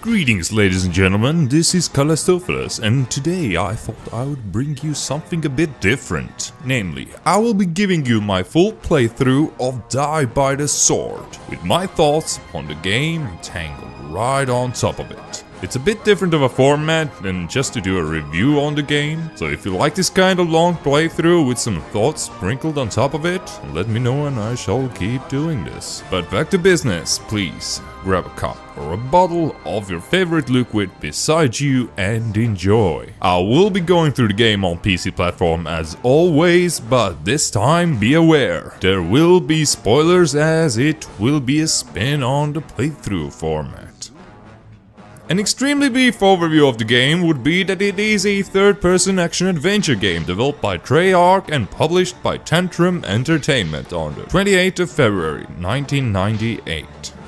Greetings, ladies and gentlemen, this is Callistophilus, and today I thought I would bring you something a bit different. Namely, I will be giving you my full playthrough of Die by the Sword, with my thoughts on the game tangled right on top of it. It's a bit different of a format than just to do a review on the game, so if you like this kind of long playthrough with some thoughts sprinkled on top of it, let me know and I shall keep doing this. But back to business, please grab a cup or a bottle of your favorite liquid beside you and enjoy. I will be going through the game on PC platform as always, but this time be aware, there will be spoilers as it will be a spin on the playthrough format. An extremely brief overview of the game would be that it is a third-person action-adventure game developed by Treyarch and published by Tantrum Entertainment on the 28th of February 1998.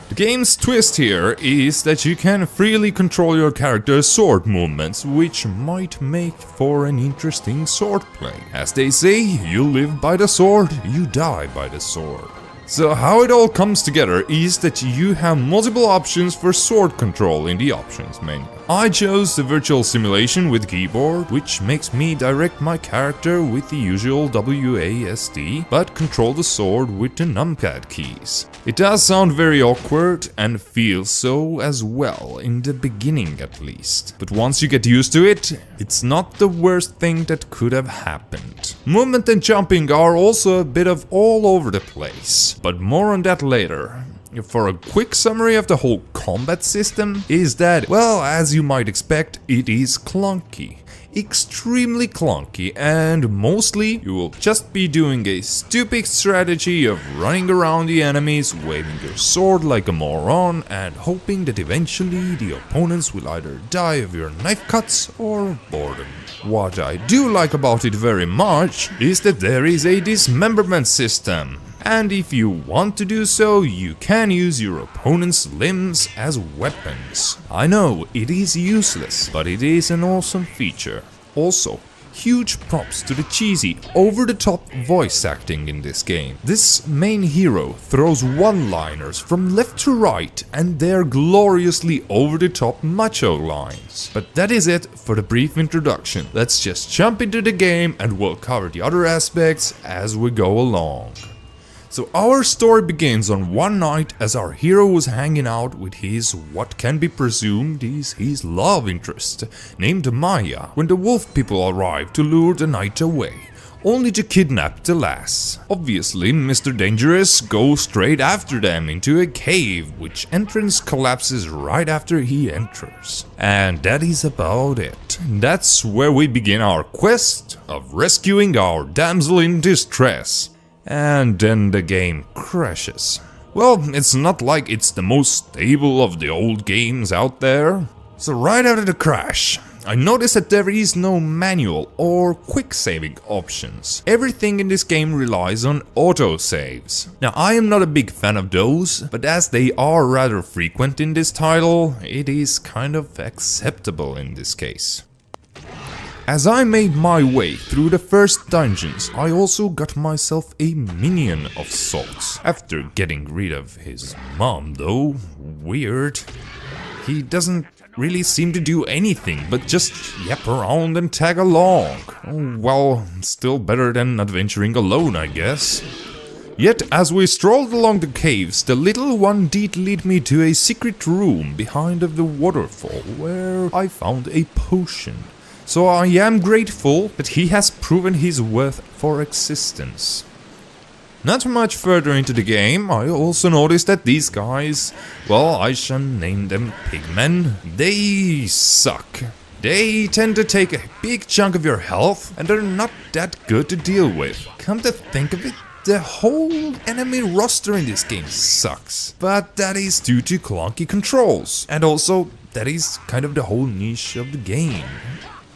The game's twist here is that you can freely control your character's sword movements, which might make for an interesting swordplay. As they say, you live by the sword, you die by the sword. So how it all comes together is that you have multiple options for sword control in the options menu. I chose the virtual simulation with keyboard, which makes me direct my character with the usual WASD, but control the sword with the numpad keys. It does sound very awkward and feels so as well, in the beginning at least. But once you get used to it, it's not the worst thing that could have happened. Movement and jumping are also a bit of all over the place, but more on that later. For a quick summary of the whole combat system is that, well, as you might expect, it is clunky. Extremely clunky, and mostly you will just be doing a stupid strategy of running around the enemies, waving your sword like a moron, and hoping that eventually the opponents will either die of your knife cuts or boredom. What I do like about it very much is that there is a dismemberment system. And if you want to do so, you can use your opponent's limbs as weapons. I know, it is useless, but it is an awesome feature. Also, huge props to the cheesy, over-the-top voice acting in this game. This main hero throws one-liners from left to right, and they're gloriously over-the-top macho lines. But that is it for the brief introduction. Let's just jump into the game and we'll cover the other aspects as we go along. So our story begins on one night as our hero was hanging out with his, what can be presumed is his love interest, named Maya, when the wolf people arrive to lure the night away, only to kidnap the lass. Obviously, Mr. Dangerous goes straight after them into a cave, which entrance collapses right after he enters. And that is about it. That's where we begin our quest of rescuing our damsel in distress. And then the game crashes. Well, it's not like it's the most stable of the old games out there. So right after the crash, I noticed that there is no manual or quick saving options. Everything in this game relies on autosaves. Now, I am not a big fan of those, but as they are rather frequent in this title, it is kind of acceptable in this case. As I made my way through the first dungeons, I also got myself a minion of sorts. After getting rid of his mom though, weird. He doesn't really seem to do anything but just yap around and tag along. Oh, well, still better than adventuring alone, I guess. Yet, as we strolled along the caves, the little one did lead me to a secret room behind the waterfall where I found a potion. So I am grateful that he has proven his worth for existence. Not much further into the game, I also noticed that these guys, well, I shall name them pigmen, they suck. They tend to take a big chunk of your health and they're not that good to deal with. Come to think of it, the whole enemy roster in this game sucks. But that is due to clunky controls, and also that is kind of the whole niche of the game.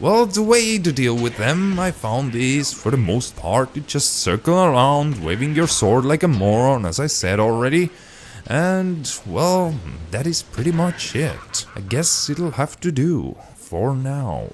Well, the way to deal with them, I found, is for the most part you just circle around, waving your sword like a moron, as I said already. And, well, that is pretty much it. I guess it'll have to do for now.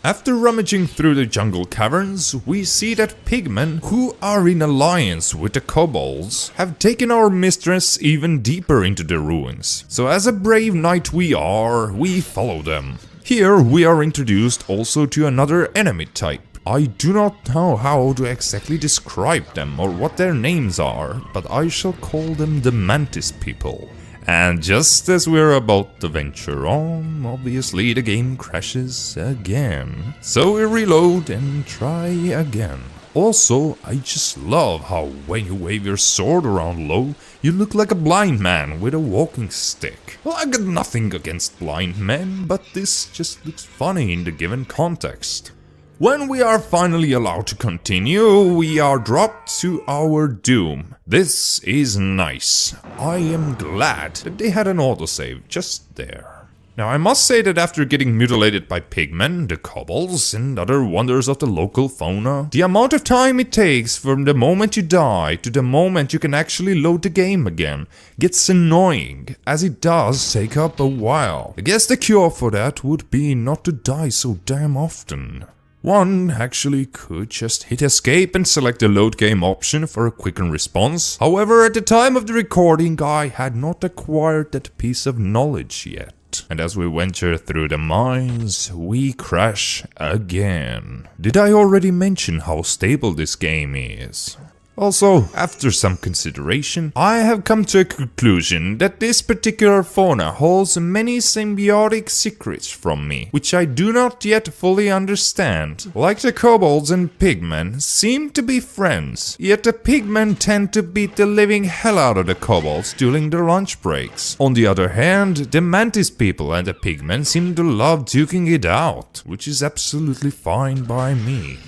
After rummaging through the jungle caverns, we see that pigmen, who are in alliance with the kobolds, have taken our mistress even deeper into the ruins. So as a brave knight we are, we follow them. Here we are introduced also to another enemy type. I do not know how to exactly describe them or what their names are, but I shall call them the Mantis people. And just as we're about to venture on, obviously the game crashes again. So we reload and try again. Also, I just love how when you wave your sword around low, you look like a blind man with a walking stick. Well, I got nothing against blind men, but this just looks funny in the given context. When we are finally allowed to continue, we are dropped to our doom. This is nice. I am glad that they had an autosave just there. Now I must say that after getting mutilated by pigmen, the kobolds, and other wonders of the local fauna, the amount of time it takes from the moment you die to the moment you can actually load the game again gets annoying, as it does take up a while. I guess the cure for that would be not to die so damn often. One actually could just hit escape and select the load game option for a quicker response. However, at the time of the recording, I had not acquired that piece of knowledge yet. And as we venture through the mines, we crash again. Did I already mention how stable this game is? Also, after some consideration, I have come to a conclusion that this particular fauna holds many symbiotic secrets from me, which I do not yet fully understand. Like the kobolds and pigmen seem to be friends, yet the pigmen tend to beat the living hell out of the kobolds during their lunch breaks. On the other hand, the mantis people and the pigmen seem to love duking it out, which is absolutely fine by me.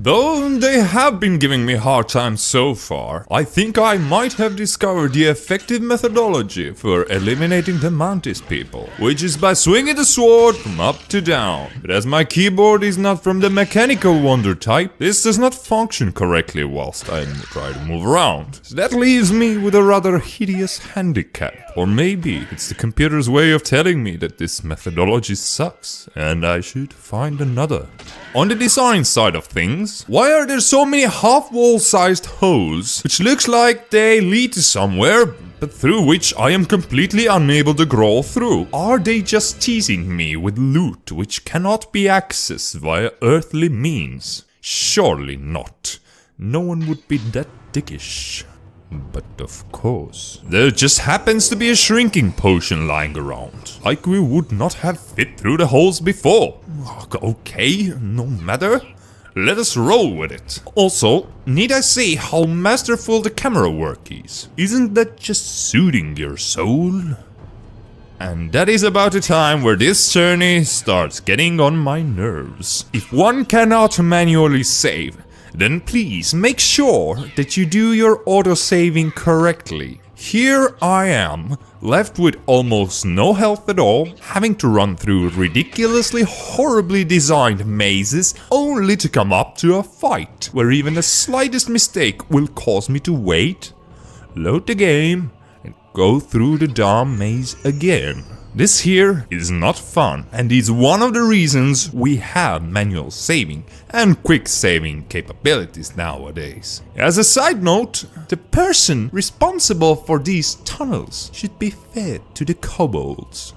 Though they have been giving me a hard time so far, I think I might have discovered the effective methodology for eliminating the mantis people, which is by swinging the sword from up to down. But as my keyboard is not from the mechanical wonder type, this does not function correctly whilst I try to move around. So that leaves me with a rather hideous handicap. Or maybe it's the computer's way of telling me that this methodology sucks and I should find another. On the design side of things, why are there so many half-wall sized holes, which looks like they lead to somewhere, but through which I am completely unable to crawl through? Are they just teasing me with loot which cannot be accessed via earthly means? Surely not. No one would be that dickish. But of course, there just happens to be a shrinking potion lying around, like we would not have fit through the holes before. Okay, no matter. Let us roll with it. Also, need I say how masterful the camera work is? Isn't that just soothing your soul? And that is about the time where this journey starts getting on my nerves. If one cannot manually save, then please make sure that you do your autosaving correctly. Here I am, left with almost no health at all, having to run through ridiculously horribly designed mazes only to come up to a fight, where even the slightest mistake will cause me to wait, load the game, and go through the damn maze again. This here is not fun, and is one of the reasons we have manual saving and quick saving capabilities nowadays. As a side note, the person responsible for these tunnels should be fed to the kobolds.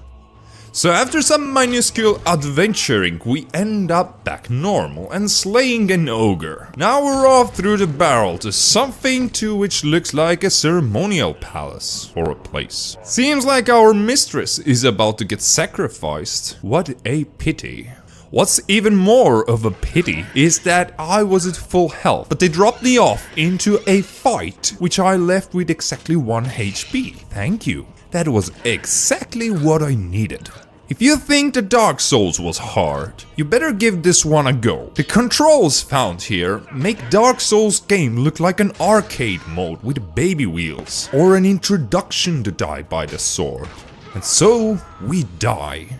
So after some minuscule adventuring, we end up back normal and slaying an ogre. Now we're off through the barrel to something to which looks like a ceremonial palace or a place. Seems like our mistress is about to get sacrificed. What a pity. What's even more of a pity is that I was at full health, but they dropped me off into a fight, which I left with exactly 1 HP. Thank you. That was exactly what I needed. If you think the Dark Souls was hard, you better give this one a go. The controls found here make Dark Souls game look like an arcade mode with baby wheels, or an introduction to die by the sword. And so we die.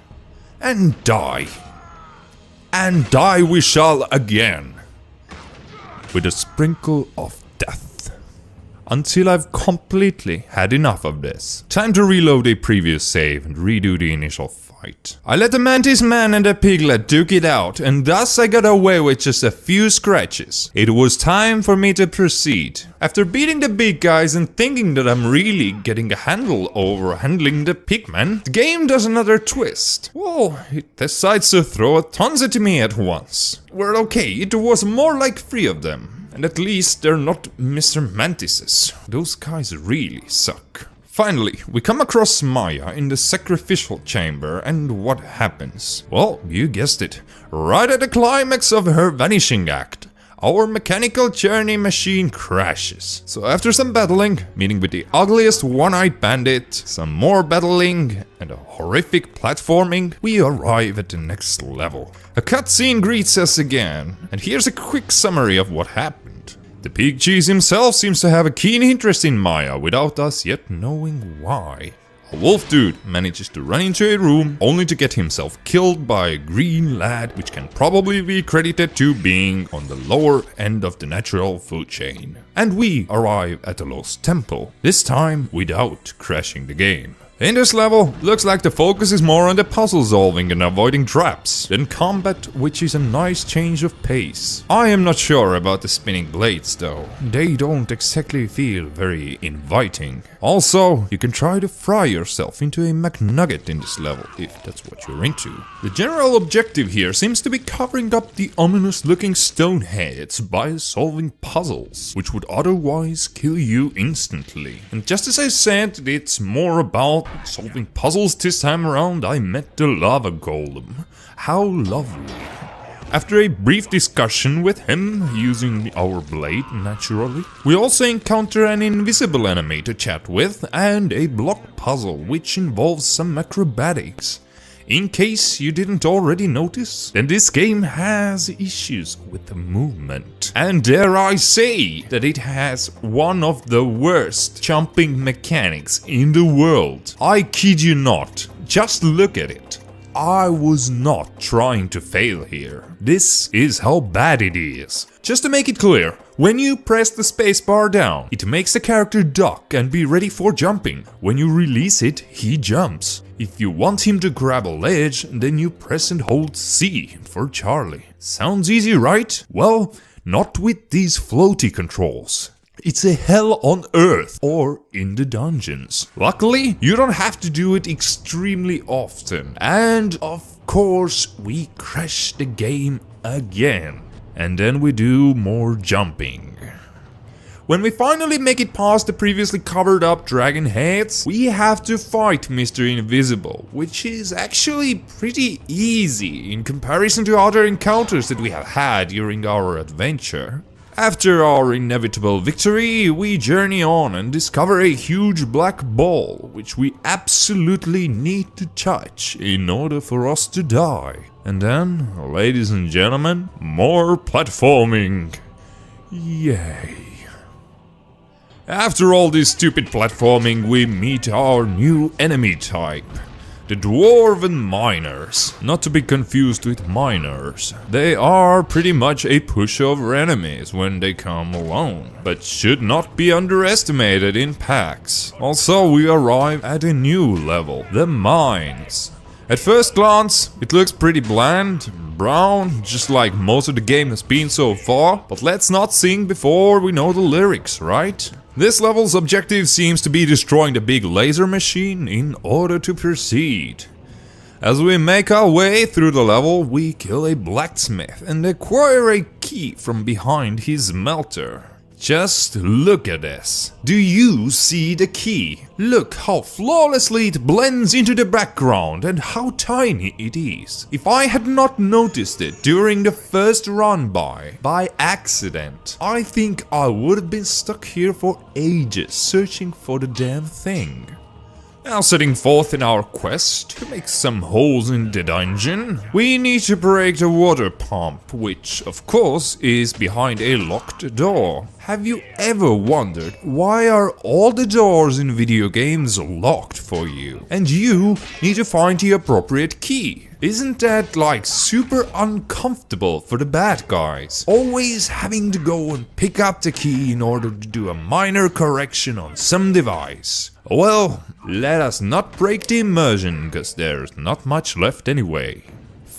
And die. and die we shall again. With a sprinkle of death. Until I've completely had enough of this. Time to reload a previous save and redo the initial fight. I let the Mantis Man and the Piglet duke it out, and thus I got away with just a few scratches. It was time for me to proceed. After beating the big guys and thinking that I'm really getting a handle over handling the pigmen, the game does another twist. Whoa, it decides to throw a tons at me at once. Well, okay, it was more like 3 of them. And at least they're not Mr. Mantises. Those guys really suck. Finally, we come across Maya in the sacrificial chamber, and what happens? Well, you guessed it. Right at the climax of her vanishing act, our mechanical journey machine crashes. So after some battling, meeting with the ugliest one-eyed bandit, some more battling, and a horrific platforming, we arrive at the next level. A cutscene greets us again, and here's a quick summary of what happened. The Pig Cheese himself seems to have a keen interest in Maya without us yet knowing why. A wolf dude manages to run into a room only to get himself killed by a green lad, which can probably be credited to being on the lower end of the natural food chain. And we arrive at the Lost Temple, this time without crashing the game. In this level, looks like the focus is more on the puzzle solving and avoiding traps than combat, which is a nice change of pace. I am not sure about the spinning blades though. They don't exactly feel very inviting. Also, you can try to fry yourself into a McNugget in this level, if that's what you're into. The general objective here seems to be covering up the ominous looking stone heads by solving puzzles, which would otherwise kill you instantly. And just as I said, it's more about solving puzzles this time around, I met the lava golem. How lovely. After a brief discussion with him, using our blade naturally, we also encounter an invisible enemy to chat with and a block puzzle which involves some acrobatics. In case you didn't already notice, then this game has issues with the movement. And dare I say that it has one of the worst jumping mechanics in the world. I kid you not, just look at it. I was not trying to fail here. This is how bad it is. Just to make it clear, when you press the spacebar down, it makes the character duck and be ready for jumping. When you release it, he jumps. If you want him to grab a ledge, then you press and hold C for Charlie. Sounds easy, right? Well, not with these floaty controls. It's a hell on earth or in the dungeons. Luckily, you don't have to do it extremely often. And of course, we crash the game again. And then we do more jumping. When we finally make it past the previously covered up dragon heads, we have to fight Mr. Invisible, which is actually pretty easy in comparison to other encounters that we have had during our adventure. After our inevitable victory, we journey on and discover a huge black ball, which we absolutely need to touch in order for us to die. And then, ladies and gentlemen, more platforming. Yay. After all this stupid platforming, we meet our new enemy type. The Dwarven Miners, not to be confused with miners. They are pretty much a pushover enemies when they come alone, but should not be underestimated in packs. Also, we arrive at a new level, the mines. At first glance, it looks pretty bland, brown, just like most of the game has been so far, but let's not sing before we know the lyrics, right? This level's objective seems to be destroying the big laser machine in order to proceed. As we make our way through the level, we kill a blacksmith and acquire a key from behind his smelter. Just look at this. Do you see the key? Look how flawlessly it blends into the background and how tiny it is. If I had not noticed it during the first run by accident, I think I would have been stuck here for ages searching for the damn thing. Now setting forth in our quest to make some holes in the dungeon, we need to break the water pump, which of course is behind a locked door. Have you ever wondered why are all the doors in video games locked for you? And you need to find the appropriate key. Isn't that like super uncomfortable for the bad guys? Always having to go and pick up the key in order to do a minor correction on some device. Well, let us not break the immersion, cause there's not much left anyway.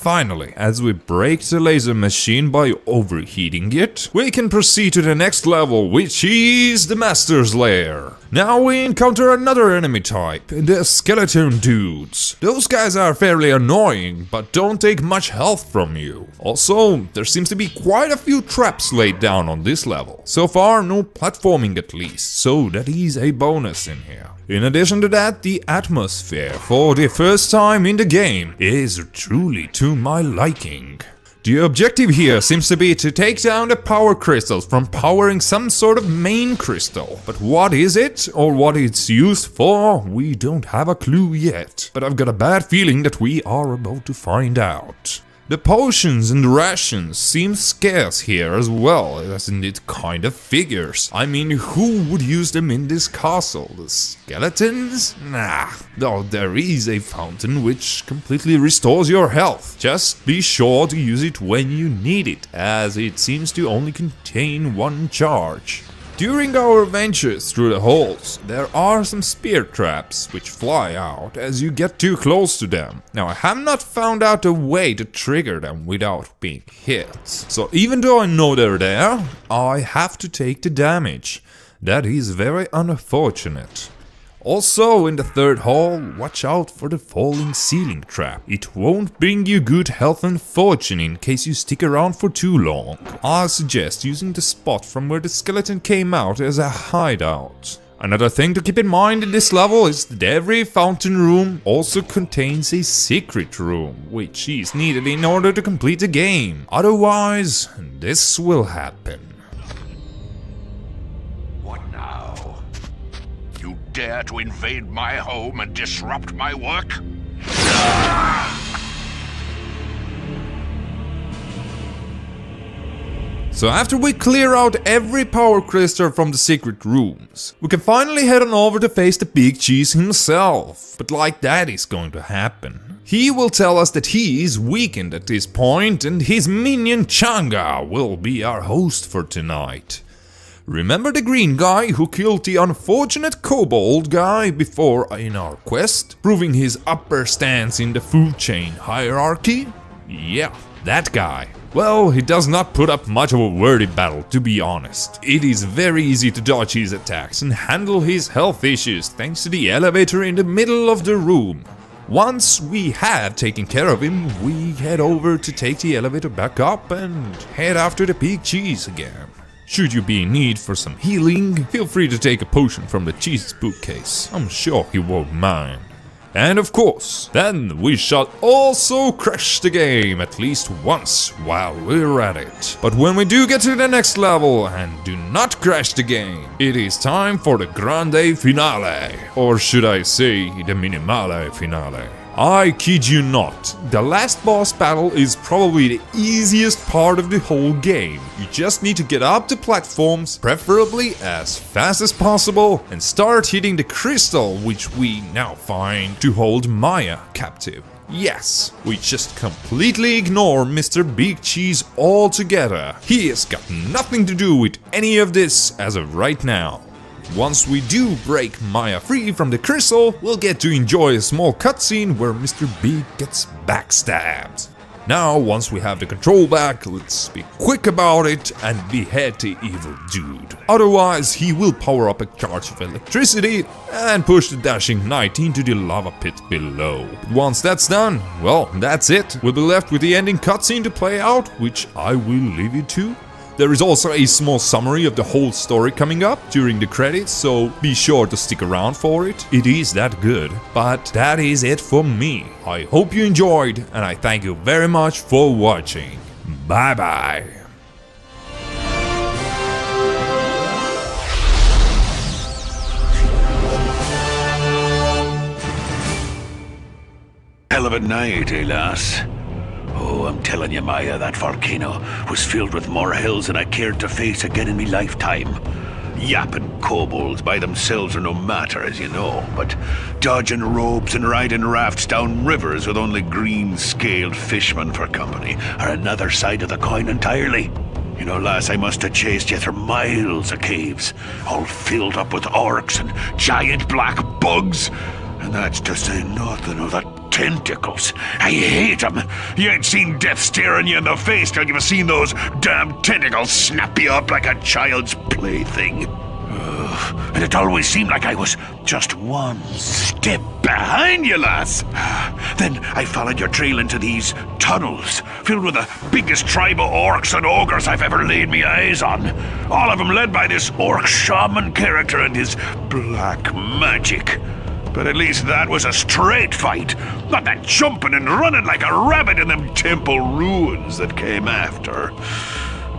Finally, as we break the laser machine by overheating it, we can proceed to the next level, which is the Master's Lair. Now we encounter another enemy type, the skeleton dudes. Those guys are fairly annoying, but don't take much health from you. Also, there seems to be quite a few traps laid down on this level. So far, no platforming at least, so that is a bonus in here. In addition to that, the atmosphere for the first time in the game is truly to my liking. The objective here seems to be to take down the power crystals from powering some sort of main crystal. But what is it, or what it's used for, we don't have a clue yet. But I've got a bad feeling that we are about to find out. The potions and rations seem scarce here as well, as it kind of figures. I mean, who would use them in this castle? The skeletons? Nah. Though there is a fountain which completely restores your health. Just be sure to use it when you need it, as it seems to only contain one charge. During our ventures through the halls, there are some spear traps which fly out as you get too close to them. Now, I have not found out a way to trigger them without being hit. So even though I know they're there, I have to take the damage. That is very unfortunate. Also, in the third hall, watch out for the falling ceiling trap. It won't bring you good health and fortune in case you stick around for too long. I suggest using the spot from where the skeleton came out as a hideout. Another thing to keep in mind in this level is that every fountain room also contains a secret room, which is needed in order to complete the game. Otherwise, this will happen. Dare to invade my home and disrupt my work? So after we clear out every power crystal from the secret rooms, we can finally head on over to face the Big Cheese himself. But like that is going to happen. He will tell us that he is weakened at this point and his minion Changa will be our host for tonight. Remember the green guy who killed the unfortunate kobold guy before in our quest, proving his upper stance in the food chain hierarchy? Yeah, that guy. Well, he does not put up much of a wordy battle, to be honest. It is very easy to dodge his attacks and handle his health issues thanks to the elevator in the middle of the room. Once we have taken care of him, we head over to take the elevator back up and head after the Big Cheese again. Should you be in need for some healing, feel free to take a potion from the Cheese's bookcase. I'm sure he won't mind. And of course, then we shall also crash the game at least once while we're at it. But when we do get to the next level and do not crash the game, it is time for the grande finale. Or should I say, the minimale finale. I kid you not, the last boss battle is probably the easiest part of the whole game. You just need to get up the platforms, preferably as fast as possible, and start hitting the crystal, which we now find to hold Maya captive. Yes, we just completely ignore Mr. Big Cheese altogether. He has got nothing to do with any of this as of right now. Once we do break Maya free from the crystal, we'll get to enjoy a small cutscene where Mr. Big gets backstabbed. Now, once we have the control back, let's be quick about it and behead the evil dude. Otherwise, he will power up a charge of electricity and push the dashing knight into the lava pit below. But once that's done, well, that's it. We'll be left with the ending cutscene to play out, which I will leave you to. There is also a small summary of the whole story coming up during the credits, so be sure to stick around for it. It is that good. But that is it for me. I hope you enjoyed, and I thank you very much for watching. Bye bye. Hell of a night, eh, lass? Oh, I'm telling you, Maya, that volcano was filled with more hells than I cared to face again in me lifetime. yapping kobolds by themselves are no matter, as you know, but dodging ropes and riding rafts down rivers with only green-scaled fishmen for company are another side of the coin entirely. You know, lass, I must have chased you through miles of caves, all filled up with orcs and giant black bugs. And that's to say nothing of the tentacles. I hate them. You ain't seen death staring you in the face till you've seen those damn tentacles snap you up like a child's plaything. And it always seemed like I was just one step behind you, lass. Then I followed your trail into these tunnels, filled with the biggest tribe of orcs and ogres I've ever laid me eyes on. All of them led by this orc shaman character and his black magic. But at least that was a straight fight, not that jumping and running like a rabbit in them temple ruins that came after.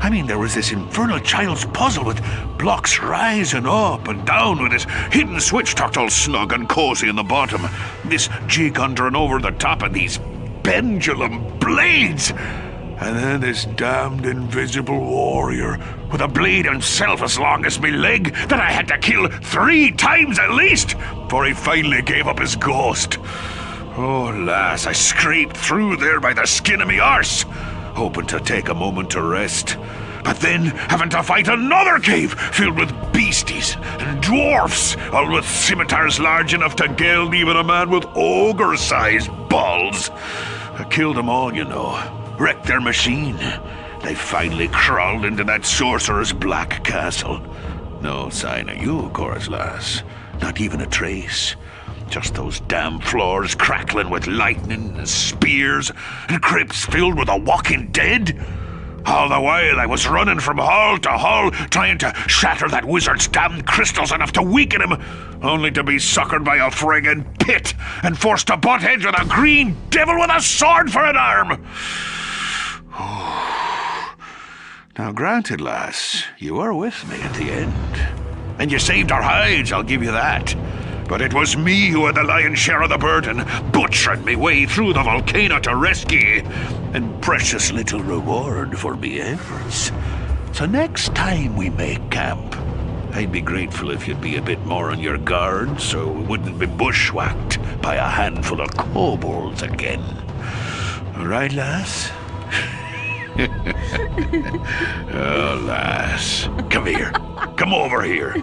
I mean, there was this infernal child's puzzle with blocks rising up and down with this hidden switch tucked all snug and cozy in the bottom. This jig under and over the top of these pendulum blades. And then this damned invisible warrior with a blade himself as long as me leg that I had to kill 3 times at least before he finally gave up his ghost. Oh, lass, I scraped through there by the skin of me arse, hoping to take a moment to rest. But then having to fight another cave filled with beasties and dwarfs, all with scimitars large enough to geld even a man with ogre-sized balls. I killed them all, you know. Wrecked their machine. They finally crawled into that sorcerer's black castle. No sign of you, of course, lass. Not even a trace. Just those damn floors crackling with lightning and spears and crypts filled with the walking dead. All the while I was running from hall to hall trying to shatter that wizard's damned crystals enough to weaken him, only to be suckered by a friggin' pit and forced to butt heads with a green devil with a sword for an arm. Now granted, lass, you were with me at the end. And you saved our hides, I'll give you that. But it was me who had the lion's share of the burden, butchering me way through the volcano to rescue, and precious little reward for me efforts. So next time we make camp, I'd be grateful if you'd be a bit more on your guard so we wouldn't be bushwhacked by a handful of kobolds again. All right, lass? Oh, lass. Come here. Come over here.